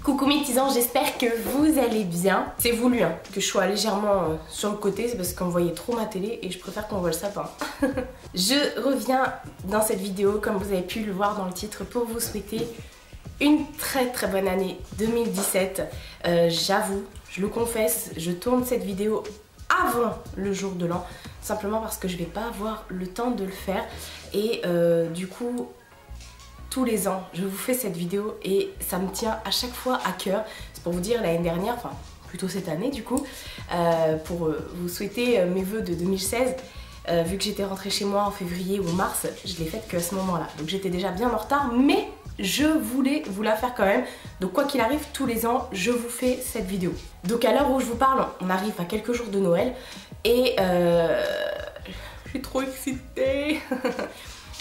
Coucou mes petits anges, j'espère que vous allez bien. C'est voulu hein, que je sois légèrement sur le côté, c'est parce qu'on voyait trop ma télé et je préfère qu'on voit le sapin. Je reviens dans cette vidéo, comme vous avez pu le voir dans le titre, pour vous souhaiter une très bonne année 2017. J'avoue, je le confesse, je tourne cette vidéo avant le jour de l'an, simplement parce que je vais pas avoir le temps de le faire et du coup tous les ans je vous fais cette vidéo et ça me tient à chaque fois à cœur. C'est pour vous dire, l'année dernière, enfin plutôt cette année du coup, pour vous souhaiter mes vœux de 2016, vu que j'étais rentrée chez moi en février ou mars, je l'ai faite qu'à ce moment là, donc j'étais déjà bien en retard, mais je voulais vous la faire quand même. Donc quoi qu'il arrive, tous les ans je vous fais cette vidéo. Donc à l'heure où je vous parle, on arrive à quelques jours de Noël et je suis trop excitée.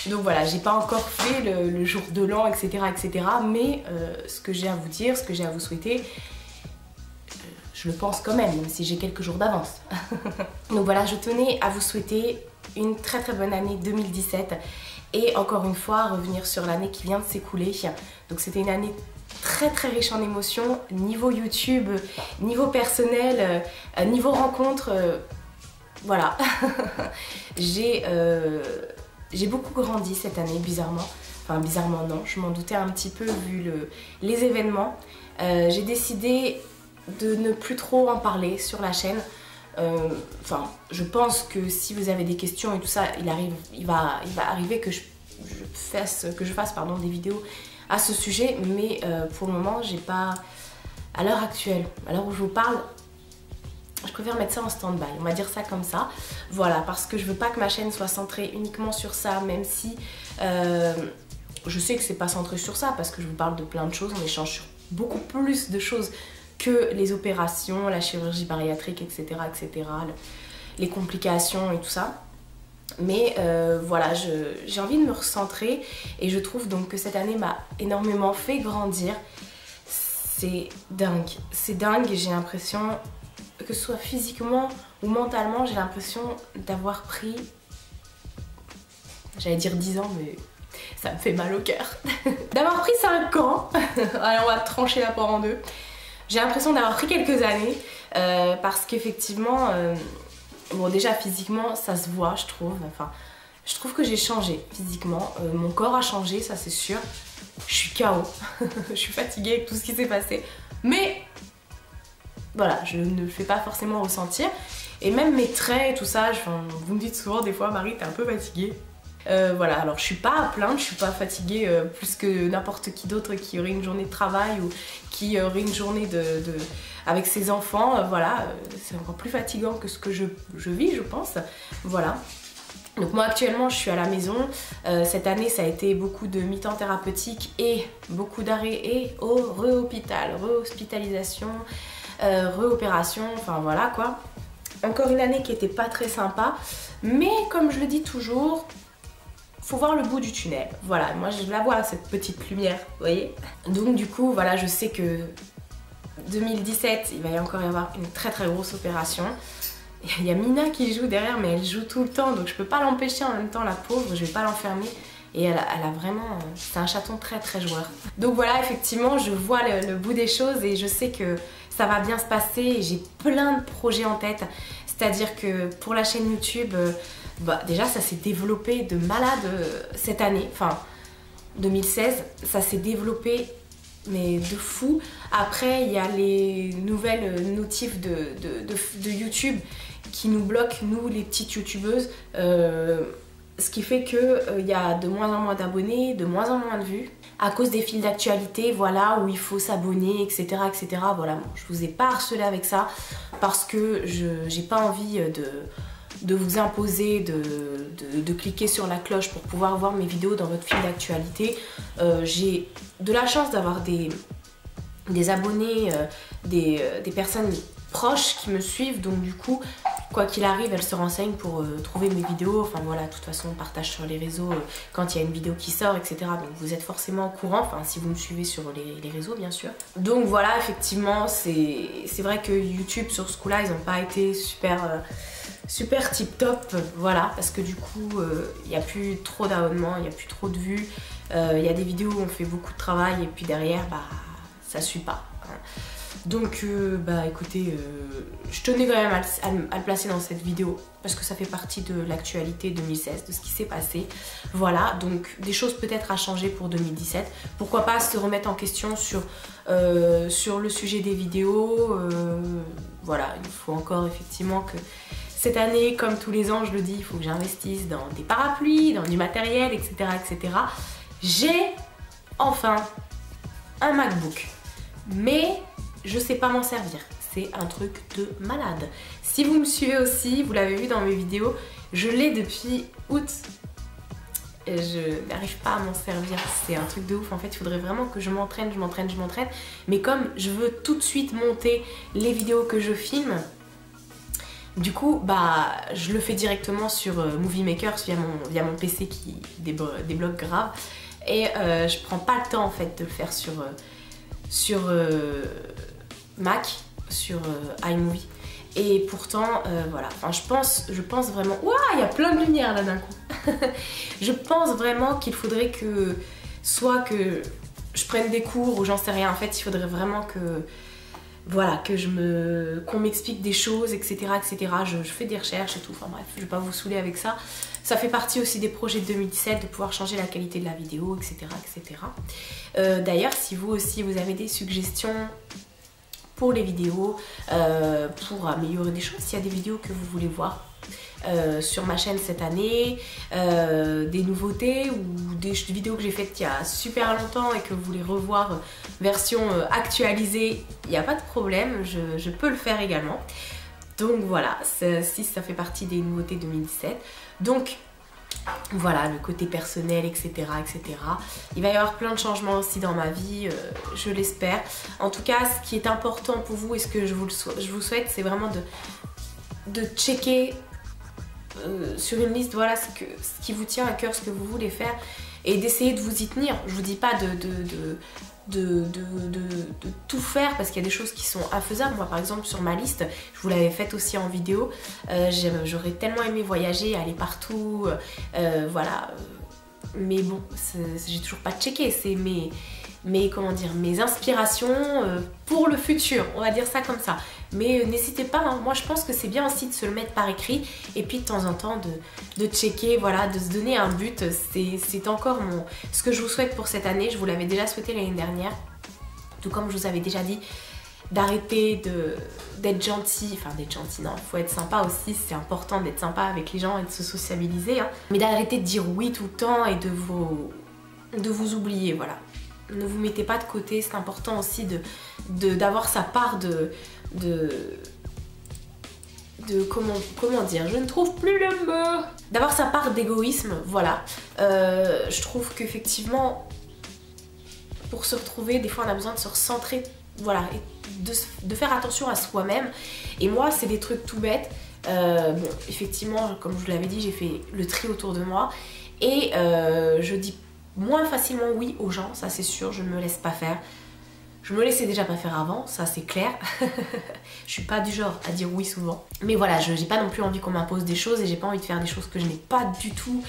Donc voilà, j'ai pas encore fait le jour de l'an, etc. mais ce que j'ai à vous dire, ce que j'ai à vous souhaiter, je le pense quand même si j'ai quelques jours d'avance. Donc voilà, je tenais à vous souhaiter une très bonne année 2017 et encore une fois revenir sur l'année qui vient de s'écouler. Donc c'était une année très riche en émotions, niveau YouTube, niveau personnel, niveau rencontre, voilà. J'ai beaucoup grandi cette année, bizarrement. Enfin, bizarrement non, je m'en doutais un petit peu vu les événements. J'ai décidé de ne plus trop en parler sur la chaîne. Enfin, je pense que si vous avez des questions et tout ça, il va arriver que je fasse des vidéos à ce sujet. Mais pour le moment, j'ai pas... À l'heure actuelle, à l'heure où je vous parle, je préfère mettre ça en stand-by, on va dire ça comme ça. Voilà, parce que je veux pas que ma chaîne soit centrée uniquement sur ça, même si je sais que c'est pas centré sur ça, parce que je vous parle de plein de choses, on échange sur beaucoup plus de choses que les opérations, la chirurgie bariatrique, etc. les complications et tout ça. Mais voilà, j'ai envie de me recentrer et je trouve donc que cette année m'a énormément fait grandir. C'est dingue, j'ai l'impression... que ce soit physiquement ou mentalement, j'ai l'impression d'avoir pris, j'allais dire 10 ans, mais ça me fait mal au cœur, d'avoir pris 5 ans, allez on va trancher la poire en deux, j'ai l'impression d'avoir pris quelques années, parce qu'effectivement, bon déjà physiquement ça se voit je trouve, enfin je trouve que j'ai changé physiquement, mon corps a changé, ça c'est sûr, je suis KO, je suis fatiguée avec tout ce qui s'est passé, mais... Voilà, je ne le fais pas forcément ressentir. Et même mes traits et tout ça, vous me dites souvent des fois, Marie, t'es un peu fatiguée. Voilà, alors je suis pas à plaindre, je suis pas fatiguée plus que n'importe qui d'autre qui aurait une journée de travail ou qui aurait une journée avec ses enfants. Voilà, c'est encore plus fatigant que ce que je vis, je pense. Voilà. Donc moi actuellement je suis à la maison, cette année ça a été beaucoup de mi-temps thérapeutique et beaucoup d'arrêts et re-hospitalisation, re-opération, enfin voilà quoi. Encore une année qui était pas très sympa, mais comme je le dis toujours, faut voir le bout du tunnel. Voilà, moi je la vois cette petite lumière, vous voyez. Donc du coup voilà, je sais que 2017 il va y encore y avoir une très grosse opération. Il y a Mina qui joue derrière, mais elle joue tout le temps, donc je peux pas l'empêcher en même temps, la pauvre, je vais pas l'enfermer. Et elle a vraiment... c'est un chaton très joueur. Donc voilà, effectivement, je vois le bout des choses et je sais que ça va bien se passer. Et j'ai plein de projets en tête. C'est-à-dire que pour la chaîne YouTube, déjà ça s'est développé de malade cette année. Enfin, 2016, ça s'est développé mais de fou. Après, il y a les nouvelles notifs de YouTube qui nous bloquent, nous les petites youtubeuses. Ce qui fait qu'il y a de moins en moins d'abonnés, de moins en moins de vues, à cause des fils d'actualité, voilà, où il faut s'abonner, etc. Voilà, bon, je vous ai pas harcelé avec ça, parce que j'ai pas envie de vous imposer de cliquer sur la cloche pour pouvoir voir mes vidéos dans votre fil d'actualité. J'ai de la chance d'avoir des abonnés, des personnes proches qui me suivent, donc du coup quoi qu'il arrive elles se renseignent pour trouver mes vidéos, enfin voilà, de toute façon on partage sur les réseaux quand il y a une vidéo qui sort, etc. Donc vous êtes forcément au courant, enfin si vous me suivez sur les réseaux bien sûr. Donc voilà, effectivement c'est vrai que YouTube sur ce coup là ils n'ont pas été super tip top, voilà, parce que du coup il n'y a plus trop d'abonnements, il n'y a plus trop de vues, il y a des vidéos où on fait beaucoup de travail et puis derrière bah ça suit pas. Hein. Donc bah écoutez, je tenais quand même à le placer dans cette vidéo parce que ça fait partie de l'actualité 2016, de ce qui s'est passé. Voilà, donc des choses peut-être à changer pour 2017. Pourquoi pas se remettre en question sur le sujet des vidéos. Voilà, il faut encore effectivement que cette année, comme tous les ans, je le dis, il faut que j'investisse dans des parapluies, dans du matériel, etc. etc. J'ai enfin un MacBook, mais je sais pas m'en servir. C'est un truc de malade. Si vous me suivez aussi, vous l'avez vu dans mes vidéos, je l'ai depuis août. Et je n'arrive pas à m'en servir. C'est un truc de ouf. En fait, il faudrait vraiment que je m'entraîne. Mais comme je veux tout de suite monter les vidéos que je filme, du coup, bah, je le fais directement sur Movie Maker via mon PC qui débloque grave. Et je prends pas le temps en fait de le faire sur Mac, sur iMovie. Et pourtant, voilà, enfin, je pense vraiment... Ouah, il y a plein de lumière là d'un coup. Je pense vraiment qu'il faudrait que... Soit que je prenne des cours ou j'en sais rien. En fait, il faudrait vraiment que... Voilà, qu'on m'explique des choses, etc. etc. Je fais des recherches et tout. Enfin bref, je vais pas vous saouler avec ça. Ça fait partie aussi des projets de 2017, de pouvoir changer la qualité de la vidéo, etc. etc. D'ailleurs, si vous aussi, vous avez des suggestions pour les vidéos, pour améliorer des choses, s'il y a des vidéos que vous voulez voir sur ma chaîne cette année, des nouveautés ou des vidéos que j'ai faites il y a super longtemps et que vous voulez revoir version actualisée, il n'y a pas de problème, je peux le faire également. Donc voilà, si ça fait partie des nouveautés 2017. Donc voilà, le côté personnel, etc., etc. Il va y avoir plein de changements aussi dans ma vie, je l'espère. En tout cas, ce qui est important pour vous et ce que je vous souhaite, c'est vraiment de checker sur une liste, voilà, ce qui vous tient à cœur, ce que vous voulez faire et d'essayer de vous y tenir. Je vous dis pas de tout faire parce qu'il y a des choses qui sont infaisables. Moi par exemple sur ma liste, je vous l'avais faite aussi en vidéo, j'aurais tellement aimé voyager, aller partout, voilà, mais bon, j'ai toujours pas checké, c'est comment dire, mes inspirations pour le futur, on va dire ça comme ça. Mais n'hésitez pas, hein, moi je pense que c'est bien aussi de se le mettre par écrit et puis de temps en temps de checker, voilà, de se donner un but. C'est encore ce que je vous souhaite pour cette année. Je vous l'avais déjà souhaité l'année dernière, tout comme je vous avais déjà dit, d'arrêter d'être gentil, enfin d'être gentil, non, il faut être sympa aussi, c'est important d'être sympa avec les gens et de se sociabiliser, hein, mais d'arrêter de dire oui tout le temps et de vous oublier, voilà. Ne vous mettez pas de côté, c'est important aussi d'avoir sa part comment dire, je ne trouve plus le mot, d'avoir sa part d'égoïsme, voilà. Je trouve qu'effectivement pour se retrouver, des fois on a besoin de se recentrer, voilà, et de faire attention à soi-même. Et moi c'est des trucs tout bêtes, bon effectivement comme je vous l'avais dit, j'ai fait le tri autour de moi et je dis moins facilement oui aux gens, ça c'est sûr, je ne me laisse pas faire. Je me laissais déjà pas faire avant, ça c'est clair. Je suis pas du genre à dire oui souvent. Mais voilà, j'ai pas non plus envie qu'on m'impose des choses et j'ai pas envie de faire des choses que je n'ai pas du tout,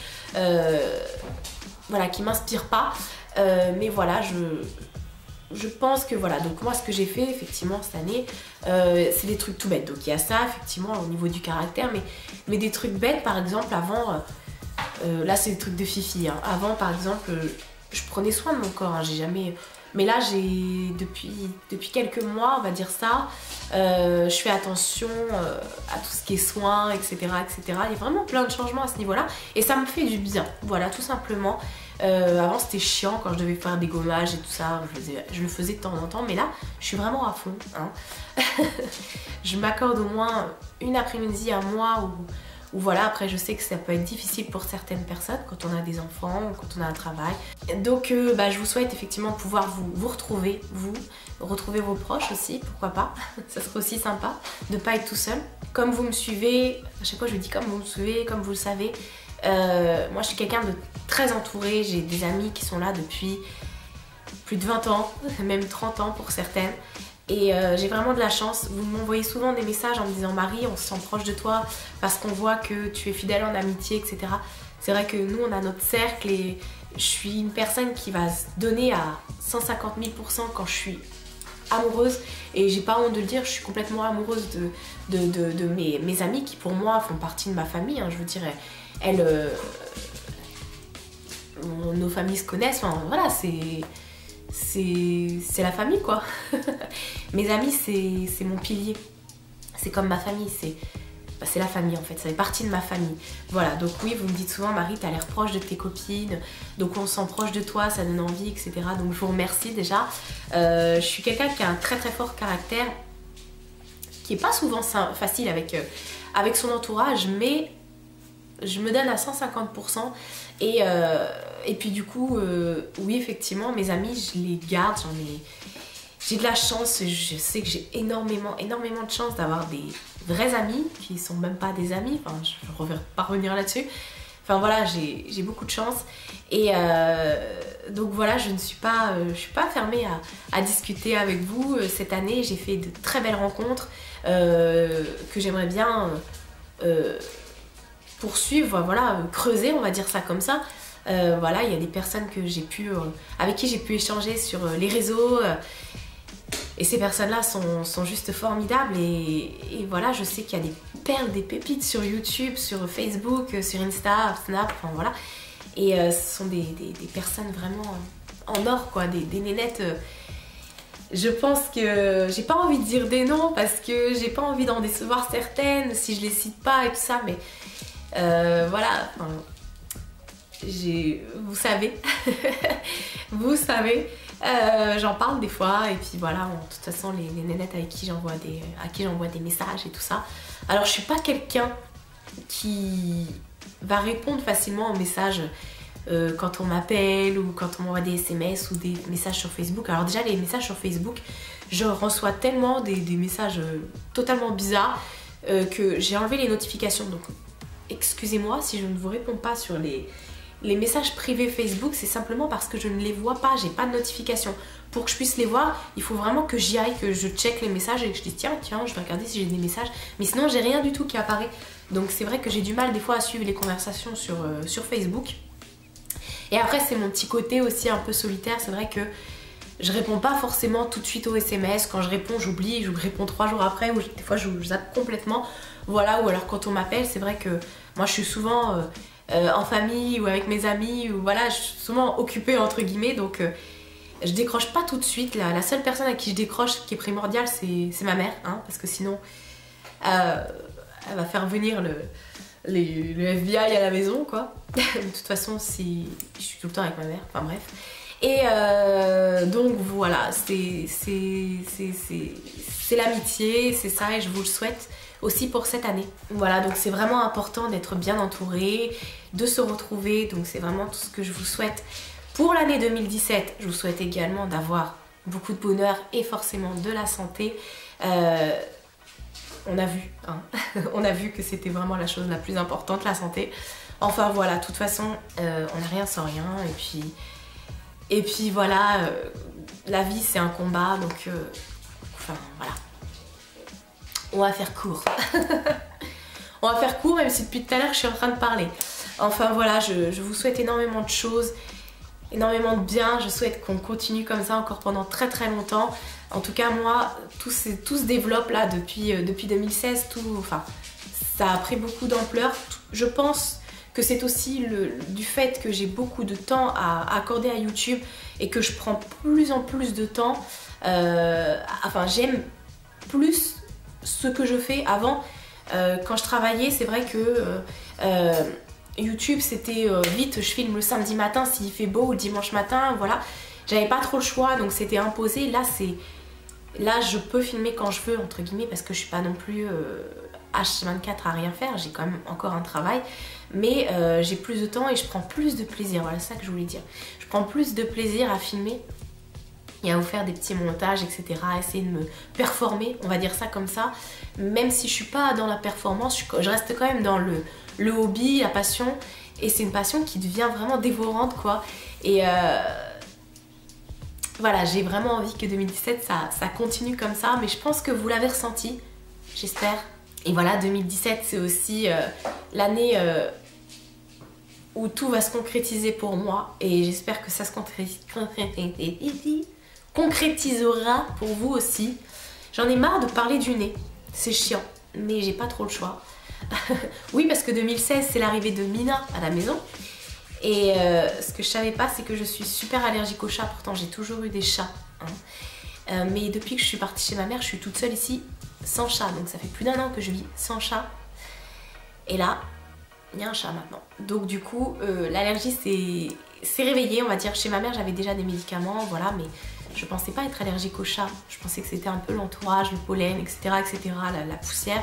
voilà, qui m'inspirent pas. Mais voilà, je pense que voilà, donc moi ce que j'ai fait effectivement cette année, c'est des trucs tout bêtes. Donc il y a ça effectivement au niveau du caractère, mais des trucs bêtes par exemple avant, là c'est des trucs de fifi, hein. Avant par exemple, je prenais soin de mon corps, hein, j'ai jamais... Mais là, depuis quelques mois, on va dire ça, je fais attention à tout ce qui est soins, etc., etc. Il y a vraiment plein de changements à ce niveau-là et ça me fait du bien, voilà, tout simplement. Avant, c'était chiant quand je devais faire des gommages et tout ça, je le faisais de temps en temps, mais là, je suis vraiment à fond, hein. Je m'accorde au moins une après-midi à moi ou voilà, après je sais que ça peut être difficile pour certaines personnes quand on a des enfants ou quand on a un travail. Donc je vous souhaite effectivement pouvoir vous retrouver, retrouver vos proches aussi, pourquoi pas. Ça serait aussi sympa de ne pas être tout seul. Comme vous me suivez, à chaque fois je vous dis comme vous me suivez, comme vous le savez, moi je suis quelqu'un de très entouré, j'ai des amis qui sont là depuis plus de 20 ans, même 30 ans pour certaines. Et j'ai vraiment de la chance, vous m'envoyez souvent des messages en me disant Marie, on se sent proche de toi parce qu'on voit que tu es fidèle en amitié, etc. C'est vrai que nous on a notre cercle et je suis une personne qui va se donner à 150 000% quand je suis amoureuse, et j'ai pas honte de le dire, je suis complètement amoureuse de mes amis qui pour moi font partie de ma famille, hein, je vous dirais. Nos familles se connaissent, enfin voilà, c'est la famille quoi. Mes amis c'est mon pilier, c'est comme ma famille, c'est la famille en fait, ça fait partie de ma famille. Voilà, donc oui, vous me dites souvent, Marie, t'as l'air proche de tes copines, donc on se sent proche de toi, ça donne envie, etc. Donc je vous remercie déjà. Je suis quelqu'un qui a un très très fort caractère, qui est pas souvent facile avec son entourage, mais je me donne à 150%. Et puis du coup, oui, effectivement, mes amis, je les garde, j'ai de la chance, je sais que j'ai énormément de chance d'avoir des vrais amis qui sont même pas des amis, enfin je ne vais pas revenir là-dessus. Enfin voilà, j'ai beaucoup de chance et donc voilà, je suis pas fermée à discuter avec vous. Cette année, j'ai fait de très belles rencontres que j'aimerais bien poursuivre, voilà, creuser, on va dire ça comme ça. Voilà, il y a des personnes avec qui j'ai pu échanger sur les réseaux. Et ces personnes-là sont juste formidables et voilà, je sais qu'il y a des perles, des pépites sur YouTube, sur Facebook, sur Insta, Snap, enfin voilà. Et ce sont des personnes vraiment en or, quoi, des nénettes. Je pense que j'ai pas envie de dire des noms parce que j'ai pas envie d'en décevoir certaines si je les cite pas et tout ça, mais voilà, enfin, vous savez, vous savez. J'en parle des fois et puis voilà, de toute façon les nénettes à qui j'envoie des messages et tout ça. Alors je suis pas quelqu'un qui va répondre facilement aux messages quand on m'appelle ou quand on m'envoie des SMS ou des messages sur Facebook. Alors déjà les messages sur Facebook, je reçois tellement des messages totalement bizarres que j'ai enlevé les notifications. Donc excusez-moi si je ne vous réponds pas sur les messages privés Facebook, c'est simplement parce que je ne les vois pas, j'ai pas de notification. Pour que je puisse les voir, il faut vraiment que j'y aille, que je check les messages et que je dise tiens, je vais regarder si j'ai des messages. Mais sinon, j'ai rien du tout qui apparaît. Donc c'est vrai que j'ai du mal des fois à suivre les conversations sur Facebook. Et après, c'est mon petit côté aussi un peu solitaire. C'est vrai que je réponds pas forcément tout de suite aux SMS. Quand je réponds, j'oublie, je réponds 3 jours après, ou des fois je zappe complètement. Voilà, ou alors quand on m'appelle, c'est vrai que moi je suis souvent en famille ou avec mes amis, ou voilà, je suis souvent occupée entre guillemets, donc je décroche pas tout de suite. La seule personne à qui je décroche qui est primordiale, c'est ma mère, hein, parce que sinon elle va faire venir le FBI à la maison, quoi. De toute façon, si je suis tout le temps avec ma mère, enfin bref. Et donc voilà, c'est l'amitié, c'est ça, et je vous le souhaite aussi pour cette année. Voilà, donc c'est vraiment important d'être bien entouré, de se retrouver, donc c'est vraiment tout ce que je vous souhaite pour l'année 2017. Je vous souhaite également d'avoir beaucoup de bonheur et forcément de la santé. On a vu, hein, on a vu que c'était vraiment la chose la plus importante, la santé. Enfin voilà, de toute façon, on n'a rien sans rien, et puis voilà, la vie c'est un combat, donc enfin voilà. On va faire court. On va faire court, même si depuis tout à l'heure je suis en train de parler. Enfin voilà, je vous souhaite énormément de choses, énormément de bien. Je souhaite qu'on continue comme ça encore pendant très très longtemps. En tout cas moi, tout se développe là depuis 2016. Enfin, ça a pris beaucoup d'ampleur. Je pense que c'est aussi du fait que j'ai beaucoup de temps à accorder à YouTube et que je prends plus en plus de temps. Enfin, j'aime plus ce que je fais. Avant, quand je travaillais, c'est vrai que YouTube c'était vite, je filme le samedi matin s'il fait beau ou le dimanche matin, voilà. J'avais pas trop le choix, donc c'était imposé. Là je peux filmer quand je veux, entre guillemets, parce que je suis pas non plus H24 à rien faire, j'ai quand même encore un travail, mais j'ai plus de temps et je prends plus de plaisir, voilà, c'est ça que je voulais dire. Je prends plus de plaisir à filmer et à vous faire des petits montages, etc. Essayer de me performer, on va dire ça comme ça. Même si je suis pas dans la performance, je reste quand même dans le hobby, la passion. Et c'est une passion qui devient vraiment dévorante, quoi. Et voilà, j'ai vraiment envie que 2017, ça continue comme ça. Mais je pense que vous l'avez ressenti, j'espère. Et voilà, 2017, c'est aussi l'année où tout va se concrétiser pour moi. Et j'espère que ça se concrétise. concrétisera pour vous aussi. J'en ai marre de parler du nez, c'est chiant, mais j'ai pas trop le choix. Oui, parce que 2016 c'est l'arrivée de Mina à la maison. Et ce que je savais pas, c'est que je suis super allergique aux chats. Pourtant j'ai toujours eu des chats, hein. Mais depuis que je suis partie chez ma mère, je suis toute seule ici sans chat. Donc ça fait plus d'1 an que je vis sans chat. Et là, il y a un chat maintenant. Donc du coup, l'allergie s'est réveillée, on va dire. Chez ma mère, j'avais déjà des médicaments, voilà, mais je pensais pas être allergique aux chats. Je pensais que c'était un peu l'entourage, le pollen, etc., etc., la poussière.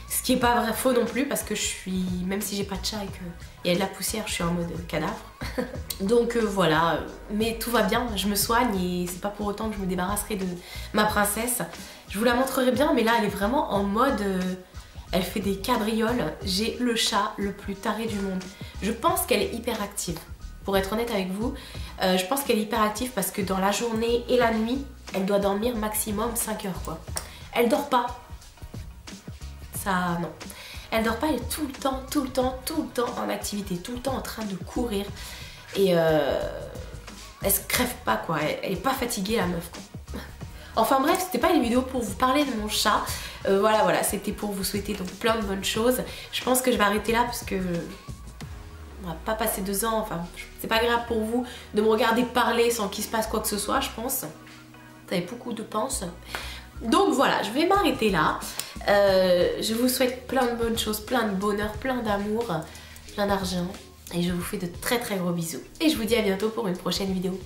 Ce qui est pas vrai, faux non plus, parce que je suis, même si j'ai pas de chat et qu'il y a de la poussière, je suis en mode cadavre. Donc voilà, mais tout va bien, je me soigne et c'est pas pour autant que je me débarrasserai de ma princesse. Je vous la montrerai bien, mais là elle est vraiment en mode... elle fait des cabrioles. J'ai le chat le plus taré du monde. Je pense qu'elle est hyper active. Pour être honnête avec vous, je pense qu'elle est hyper active parce que dans la journée et la nuit, elle doit dormir maximum 5 heures quoi. Elle dort pas. Ça, non. Elle dort pas, elle est tout le temps en activité, tout le temps en train de courir. Et elle se crève pas quoi, elle est pas fatiguée la meuf quoi. Enfin bref, c'était pas une vidéo pour vous parler de mon chat. Voilà, c'était pour vous souhaiter donc plein de bonnes choses. Je pense que je vais arrêter là parce que on va pas passer 2 ans, enfin c'est pas grave pour vous de me regarder parler sans qu'il se passe quoi que ce soit, je pense. Vous avez beaucoup de penses. Donc voilà, je vais m'arrêter là. Je vous souhaite plein de bonnes choses, plein de bonheur, plein d'amour, plein d'argent. Et je vous fais de très gros bisous. Et je vous dis à bientôt pour une prochaine vidéo.